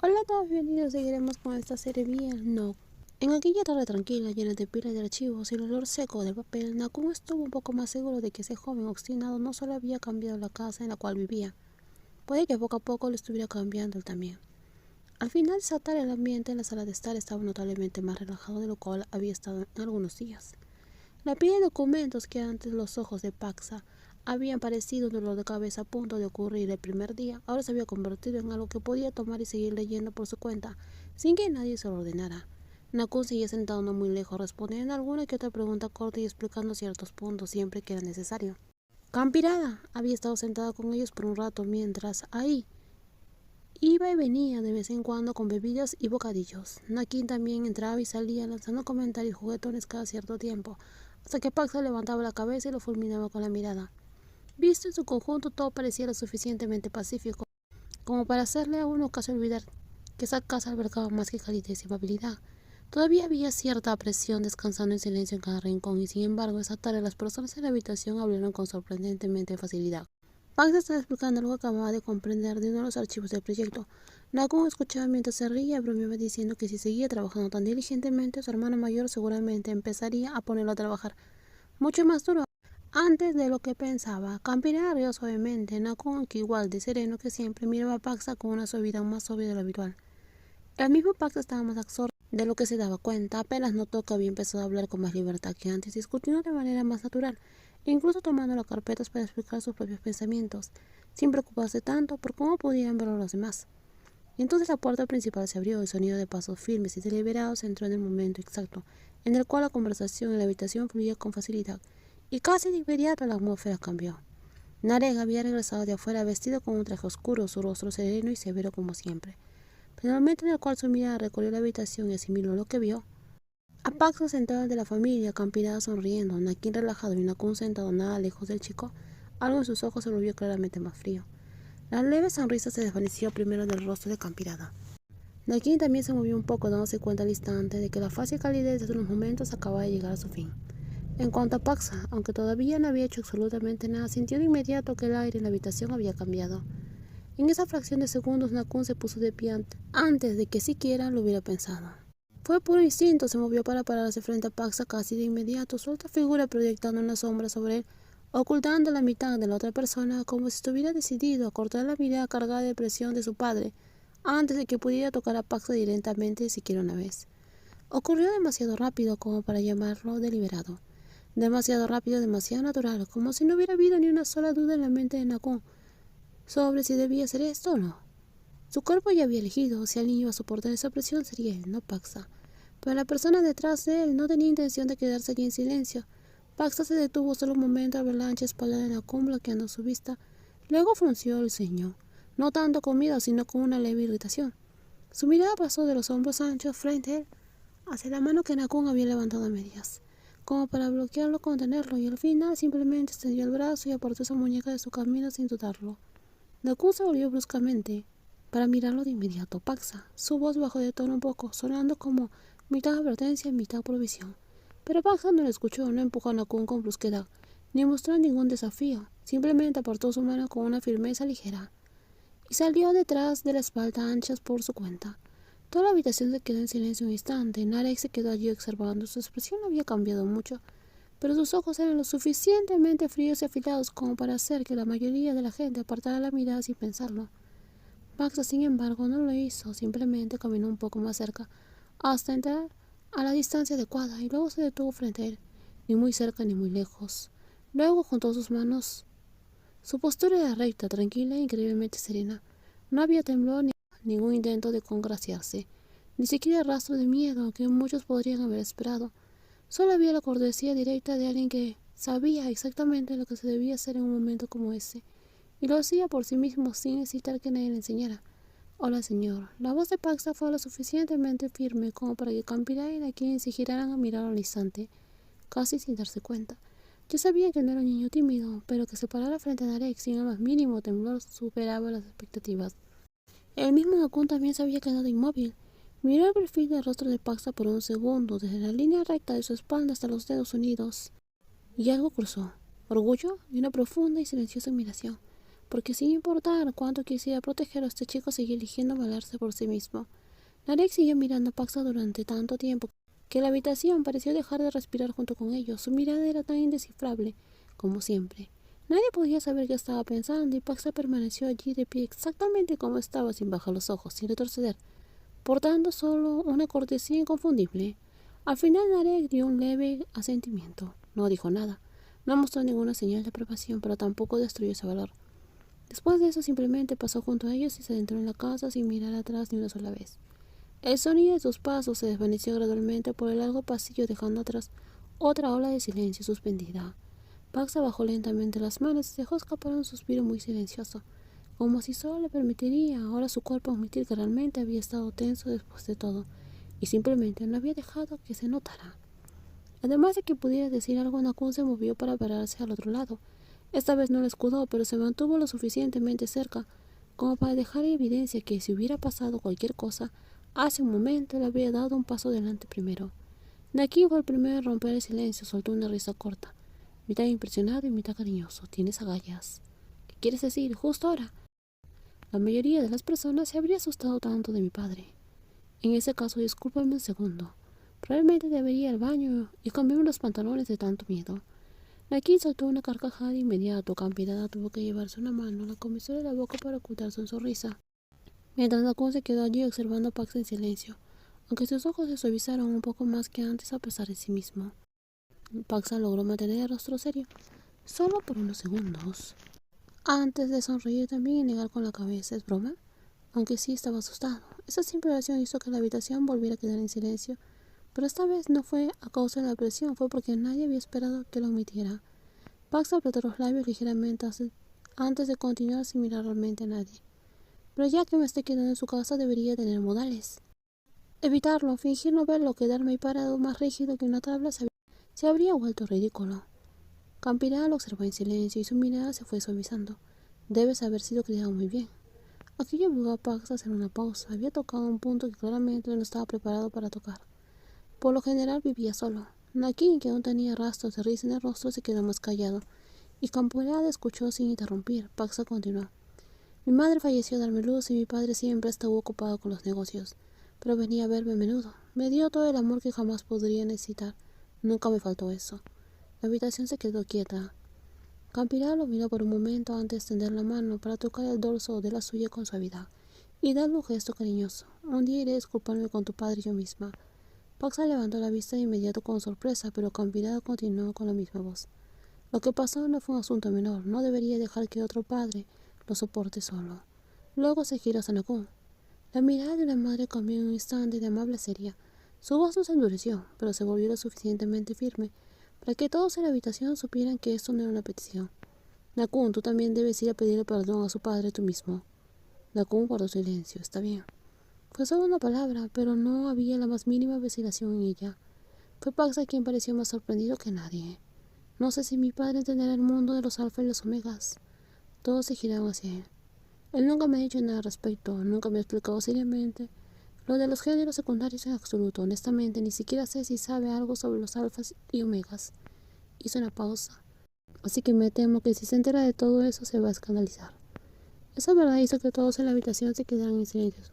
Hola a todos, bienvenidos. Seguiremos con esta serie bien no. En aquella tarde tranquila, llena de pilas de archivos y el olor seco del papel, Nakun estuvo un poco más seguro de que ese joven obstinado no solo había cambiado la casa en la cual vivía, puede que poco a poco lo estuviera cambiando él también. Al final de esa tarde, el ambiente en la sala de estar estaba notablemente más relajado de lo cual había estado en algunos días. La pila de documentos que antes los ojos de Paxa habían parecido un dolor de cabeza a punto de ocurrir el primer día, ahora se había convertido en algo que podía tomar y seguir leyendo por su cuenta, sin que nadie se lo ordenara. Nakun seguía sentado no muy lejos, respondiendo a alguna que otra pregunta corta y explicando ciertos puntos siempre que era necesario. Campirada había estado sentada con ellos por un rato mientras ahí iba y venía de vez en cuando con bebidas y bocadillos. Nakin también entraba y salía lanzando comentarios juguetones cada cierto tiempo, hasta que Paxa levantaba la cabeza y lo fulminaba con la mirada. Visto en su conjunto, todo parecía lo suficientemente pacífico como para hacerle a uno casi olvidar que esa casa albergaba más que calidez y amabilidad. Todavía había cierta presión descansando en silencio en cada rincón, y sin embargo, esa tarde las personas en la habitación hablaron con sorprendentemente facilidad. Pax estaba explicando algo que acababa de comprender de uno de los archivos del proyecto. Nakun escuchaba mientras se reía y bromeaba diciendo que si seguía trabajando tan diligentemente, su hermano mayor seguramente empezaría a ponerlo a trabajar mucho más duro antes de lo que pensaba. Campirana rió suavemente. Nakun, que igual de sereno que siempre, miraba a Paxa con una suavidad más obvia de lo habitual. El mismo Pax estaba más absorto de lo que se daba cuenta. Apenas notó que había empezado a hablar con más libertad que antes, discutiendo de manera más natural, incluso tomando las carpetas para explicar sus propios pensamientos, sin preocuparse tanto por cómo podían verlo los demás. Entonces la puerta principal se abrió, el sonido de pasos firmes y deliberados entró en el momento exacto, en el cual la conversación en la habitación fluía con facilidad, y casi de inmediato la atmósfera cambió. Nareg había regresado de afuera vestido con un traje oscuro, su rostro sereno y severo como siempre. Pero en el momento en el cual su mirada recorrió la habitación y asimiló lo que vio, a Paxo sentado de la familia, Campirada sonriendo, Nakin relajado y Nakun sentado nada lejos del chico, algo en sus ojos se volvió claramente más frío. La leve sonrisa se desvaneció primero del rostro de Campirada. Nakin también se movió un poco, dándose cuenta al instante de que la fácil calidez de unos momentos acababa de llegar a su fin. En cuanto a Paxa, aunque todavía no había hecho absolutamente nada, sintió de inmediato que el aire en la habitación había cambiado. En esa fracción de segundos, Nakun se puso de pie antes de que siquiera lo hubiera pensado. Fue puro instinto, se movió para pararse frente a Paxa casi de inmediato, su alta figura proyectando una sombra sobre él, ocultando la mitad de la otra persona, como si estuviera decidido a cortar la mirada cargada de presión de su padre, antes de que pudiera tocar a Paxa directamente siquiera una vez. Ocurrió demasiado rápido como para llamarlo deliberado. Demasiado rápido, demasiado natural, como si no hubiera habido ni una sola duda en la mente de Nakun sobre si debía hacer esto o no. Su cuerpo ya había elegido, si alguien iba a soportar esa presión sería él, no Paxa. Pero la persona detrás de él no tenía intención de quedarse allí en silencio. Paxa se detuvo solo un momento al ver la ancha espalda de Nakun bloqueando su vista. Luego frunció el ceño, no tanto con miedo, sino con una leve irritación. Su mirada pasó de los hombros anchos frente a él hacia la mano que Nakun había levantado a medias, como para bloquearlo o contenerlo, y al final simplemente extendió el brazo y apartó esa muñeca de su camino sin dudarlo. Nakun se volvió bruscamente para mirarlo de inmediato. Paxa, su voz bajó de tono un poco, sonando como mitad advertencia y mitad provisión. Pero Paxa no lo escuchó, no empujó a Nakun con brusquedad, ni mostró ningún desafío. Simplemente apartó su mano con una firmeza ligera y salió detrás de la espalda ancha por su cuenta. Toda la habitación se quedó en silencio un instante. Narek se quedó allí observando. Su expresión no había cambiado mucho, pero sus ojos eran lo suficientemente fríos y afilados como para hacer que la mayoría de la gente apartara la mirada sin pensarlo. Paxa, sin embargo, no lo hizo. Simplemente caminó un poco más cerca hasta entrar a la distancia adecuada y luego se detuvo frente a él, ni muy cerca ni muy lejos. Luego juntó sus manos. Su postura era recta, tranquila e increíblemente serena. No había temblor ni ningún intento de congraciarse, ni siquiera rastro de miedo que muchos podrían haber esperado. Solo había la cortesía directa de alguien que sabía exactamente lo que se debía hacer en un momento como ese, y lo hacía por sí mismo sin necesitar que nadie le enseñara. Hola, señor. La voz de Paxa fue lo suficientemente firme como para que Campira y Nakin se giraran a mirar al instante, casi sin darse cuenta. Ya sabía que no era un niño tímido, pero que se parara frente a Narek sin el más mínimo temblor superaba las expectativas. El mismo Nakun también se había quedado inmóvil. Miró el perfil del rostro de Paxa por un segundo, desde la línea recta de su espalda hasta los dedos unidos, y algo cruzó. Orgullo y una profunda y silenciosa admiración. porque sin importar cuánto quisiera proteger a este chico, seguía eligiendo valerse por sí mismo. Narek siguió mirando a Paxa durante tanto tiempo que la habitación pareció dejar de respirar junto con ellos. Su mirada era tan indescifrable como siempre. Nadie podía saber qué estaba pensando y Paxa permaneció allí de pie exactamente como estaba, sin bajar los ojos, sin retroceder, portando solo una cortesía inconfundible. Al final Narek dio un leve asentimiento. No dijo nada. No mostró ninguna señal de aprobación, pero tampoco destruyó ese valor. Después de eso simplemente pasó junto a ellos y se adentró en la casa sin mirar atrás ni una sola vez. El sonido de sus pasos se desvaneció gradualmente por el largo pasillo, dejando atrás otra ola de silencio suspendida. Paxa bajó lentamente las manos y dejó escapar un suspiro muy silencioso, como si solo le permitiría ahora su cuerpo admitir que realmente había estado tenso después de todo, y simplemente no había dejado que se notara. Además de que pudiera decir algo, Nakun se movió para pararse al otro lado. Esta vez no lo escudó, pero se mantuvo lo suficientemente cerca como para dejar en evidencia que si hubiera pasado cualquier cosa, hace un momento le habría dado un paso adelante primero. Nakin fue el primero en romper el silencio, soltó una risa corta, mitad impresionado y mitad cariñoso. ¿Tienes agallas? ¿Qué quieres decir? Justo ahora. La mayoría de las personas se habría asustado tanto de mi padre. En ese caso, discúlpame un segundo. Probablemente debería ir al baño y cambiarme los pantalones de tanto miedo. Nakin soltó una carcajada de inmediato. Campirada tuvo que llevarse una mano a la comisura de la boca para ocultar su sonrisa, mientras Nakun se quedó allí observando a Pax en silencio, aunque sus ojos se suavizaron un poco más que antes a pesar de sí mismo. Paxa logró mantener el rostro serio, solo por unos segundos, antes de sonreír también y negar con la cabeza. ¿Es broma? Aunque sí estaba asustado. Esa simple oración hizo que la habitación volviera a quedar en silencio, pero esta vez no fue a causa de la presión, fue porque nadie había esperado que lo omitiera. Pax apretó los labios ligeramente antes de continuar sin mirar realmente a nadie. Pero ya que me estoy quedando en su casa, debería tener modales. Evitarlo, fingir no verlo, quedarme ahí parado más rígido que una tabla se habría vuelto ridículo. Campirá lo observó en silencio y su mirada se fue suavizando. Debes haber sido criado muy bien. Aquello obligó a Pax a hacer una pausa. Había tocado un punto que claramente no estaba preparado para tocar. Por lo general vivía solo. Nakin, que aún tenía rastros de risa en el rostro, se quedó más callado, y Campirá escuchó sin interrumpir. Paxa continuó. Mi madre falleció a darme luz y mi padre siempre estuvo ocupado con los negocios, pero venía a verme a menudo. Me dio todo el amor que jamás podría necesitar. Nunca me faltó eso. La habitación se quedó quieta. Campirá lo miró por un momento antes de extender la mano para tocar el dorso de la suya con suavidad y darle un gesto cariñoso. Un día iré a disculparme con tu padre yo misma. Paxa levantó la vista de inmediato con sorpresa, pero Campirá continuó con la misma voz. Lo que pasó no fue un asunto menor. No debería dejar que otro padre lo soporte solo. Luego se giró a Nakun. La mirada de la madre cambió en un instante de amable a seria. Su voz no se endureció, pero se volvió lo suficientemente firme para que todos en la habitación supieran que esto no era una petición. Nakun, tú también debes ir a pedirle perdón a su padre tú mismo. Nakun guardó silencio. Está bien. Fue solo una palabra, pero no había la más mínima vacilación en ella. Fue Paxa quien pareció más sorprendido que nadie. No sé si mi padre entenderá el mundo de los alfa y los omegas. Todos se giraron hacia él. Él nunca me ha dicho nada al respecto, nunca me ha explicado seriamente lo de los géneros secundarios en absoluto. Honestamente, ni siquiera sé si sabe algo sobre los alfas y omegas. Hizo una pausa. Así que me temo que si se entera de todo eso se va a escandalizar. Esa verdad hizo que todos en la habitación se quedaran en silencio.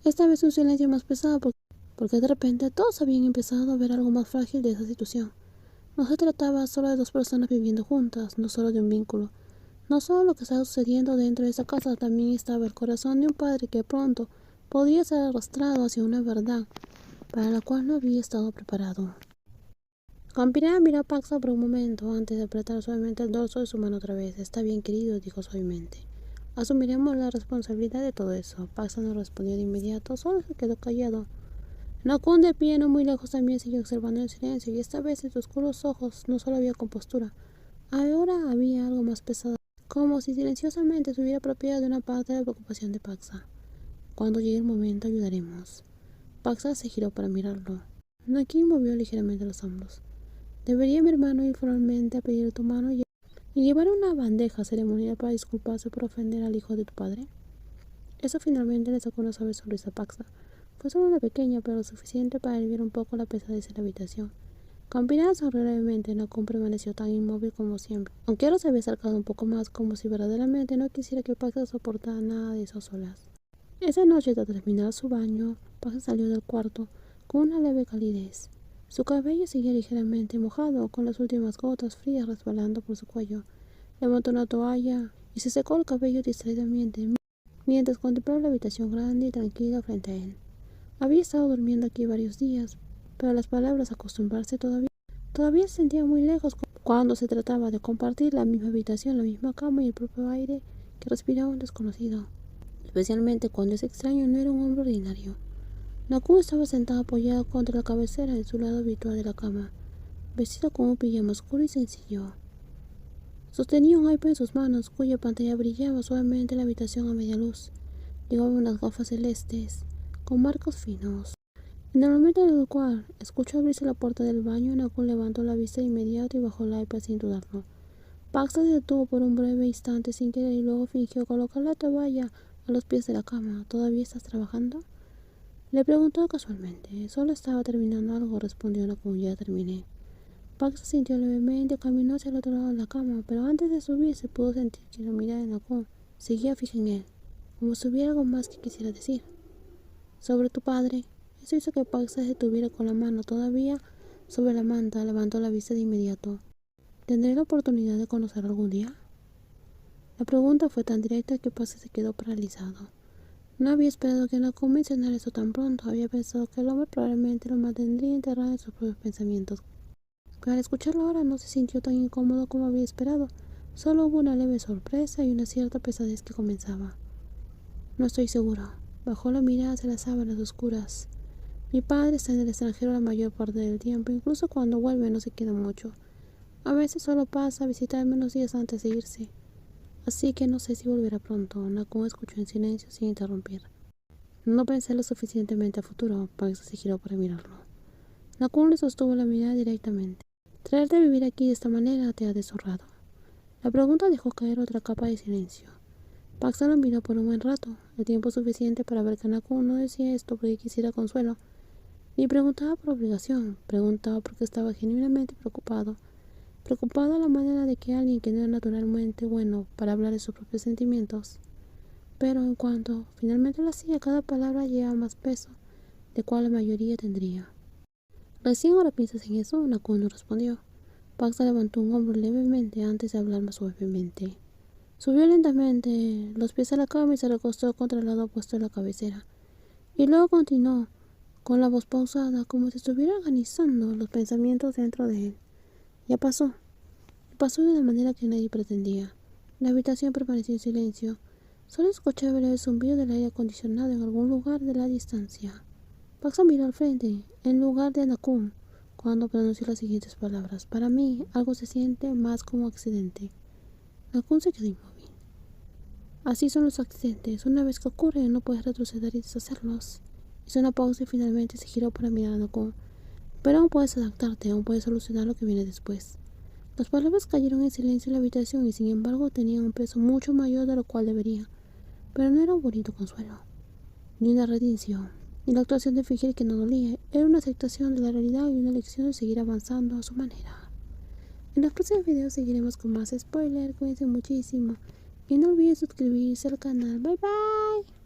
Esta vez un silencio más pesado porque de repente todos habían empezado a ver algo más frágil de esa situación. No se trataba solo de dos personas viviendo juntas, no solo de un vínculo. No solo lo que estaba sucediendo dentro de esa casa, también estaba el corazón de un padre que pronto podría ser arrastrado hacia una verdad para la cual no había estado preparado. Campirá miró a Paxa por un momento antes de apretar suavemente el dorso de su mano otra vez. Está bien, querido, dijo suavemente. Asumiremos la responsabilidad de todo eso. Paxa no respondió de inmediato, solo se quedó callado. Nakun, de pie no muy lejos, también siguió observando en silencio, y esta vez en sus oscuros ojos no solo había compostura, ahora había algo más pesado, como si silenciosamente se hubiera apropiado de una parte de la preocupación de Paxa. Cuando llegue el momento ayudaremos. Paxa se giró para mirarlo. Nakin movió ligeramente los hombros. ¿Debería mi hermano ir formalmente a pedir tu mano y llevar una bandeja ceremonial para disculparse por ofender al hijo de tu padre? Eso finalmente le sacó una suave sonrisa a Paxa. Fue solo una pequeña, pero lo suficiente para aliviar un poco la pesadez en la habitación. Caminando sobre brevemente, Nakun permaneció tan inmóvil como siempre, aunque ahora se había acercado un poco más, como si verdaderamente no quisiera que Paxa soportara nada de esas olas. Esa noche, tras terminar su baño, Paxa salió del cuarto con una leve calidez. Su cabello seguía ligeramente mojado, con las últimas gotas frías resbalando por su cuello. Levantó una toalla y se secó el cabello distraídamente, mientras contemplaba la habitación grande y tranquila frente a él. Había estado durmiendo aquí varios días, pero las palabras acostumbrarse todavía se sentía muy lejos cuando se trataba de compartir la misma habitación, la misma cama y el propio aire que respiraba un desconocido. Especialmente cuando ese extraño no era un hombre ordinario. Nakun estaba sentado apoyado contra la cabecera en su lado habitual de la cama, vestido con un pijama oscuro y sencillo. Sostenía un iPad en sus manos, cuya pantalla brillaba suavemente en la habitación a media luz. Llevaba unas gafas celestes, con marcos finos. En el momento en el cual escuchó abrirse la puerta del baño, Nakun levantó la vista de inmediato y bajó el iPad sin dudarlo. Paxa se detuvo por un breve instante sin querer y luego fingió colocar la toalla a los pies de la cama. ¿Todavía estás trabajando?, le preguntó casualmente. Solo estaba terminando algo, respondió Nakun. Ya terminé. Paxa sintió levemente y caminó hacia el otro lado de la cama, pero antes de subirse pudo sentir que la mirada de Nakun seguía fija en él, como si hubiera algo más que quisiera decir. Sobre tu padre. Eso hizo que Paxa se detuviera con la mano todavía sobre la manta. Levantó la vista de inmediato. ¿Tendré la oportunidad de conocer algún día? La pregunta fue tan directa que Paxa se quedó paralizado. No había esperado que Nakun mencionara eso tan pronto. Había pensado que el hombre probablemente lo mantendría enterrado en sus propios pensamientos. Pero al escucharlo ahora no se sintió tan incómodo como había esperado. Solo hubo una leve sorpresa y una cierta pesadez que comenzaba. No estoy seguro. Bajó la mirada hacia las sábanas oscuras. Mi padre está en el extranjero la mayor parte del tiempo. Incluso cuando vuelve no se queda mucho. A veces solo pasa a visitarme unos días antes de irse. Así que no sé si volverá pronto. Nakun escuchó en silencio sin interrumpir. No pensé lo suficientemente a futuro. Paxa se giró para mirarlo. Nakun le sostuvo la mirada directamente. Traerte a vivir aquí de esta manera te ha deshonrado. La pregunta dejó caer otra capa de silencio. Paxa lo miró por un buen rato, el tiempo suficiente para ver que Nakun no decía esto porque quisiera consuelo, ni preguntaba por obligación. Preguntaba porque estaba genuinamente preocupado a la manera de que alguien que no era naturalmente bueno para hablar de sus propios sentimientos. Pero en cuanto finalmente lo hacía, cada palabra llevaba más peso, de cual la mayoría tendría. ¿Recién ahora piensas en eso? Nakun no respondió. Paxa levantó un hombro levemente antes de hablar más suavemente. Subió lentamente los pies a la cama y se recostó contra el lado opuesto de la cabecera. Y luego continuó, con la voz pausada, como si estuviera organizando los pensamientos dentro de él. Ya pasó. Y pasó de una manera que nadie pretendía. La habitación permaneció en silencio. Solo escuchaba el zumbido del aire acondicionado en algún lugar de la distancia. Paxa miró al frente, en lugar de Nakun, cuando pronunció las siguientes palabras. Para mí, algo se siente más como accidente. Nakun se quedó inmóvil. Así son los accidentes. Una vez que ocurren, no puedes retroceder y deshacerlos. Hizo una pausa y finalmente se giró para mirar a Nakun. Pero aún puedes adaptarte, aún puedes solucionar lo que viene después. Las palabras cayeron en silencio en la habitación y sin embargo tenían un peso mucho mayor de lo cual debería. Pero no era un bonito consuelo, ni una redención, ni la actuación de fingir que no dolía. Era una aceptación de la realidad y una elección de seguir avanzando a su manera. En los próximos videos seguiremos con más spoilers. Cuídense muchísimo y no olviden suscribirse al canal. Bye bye.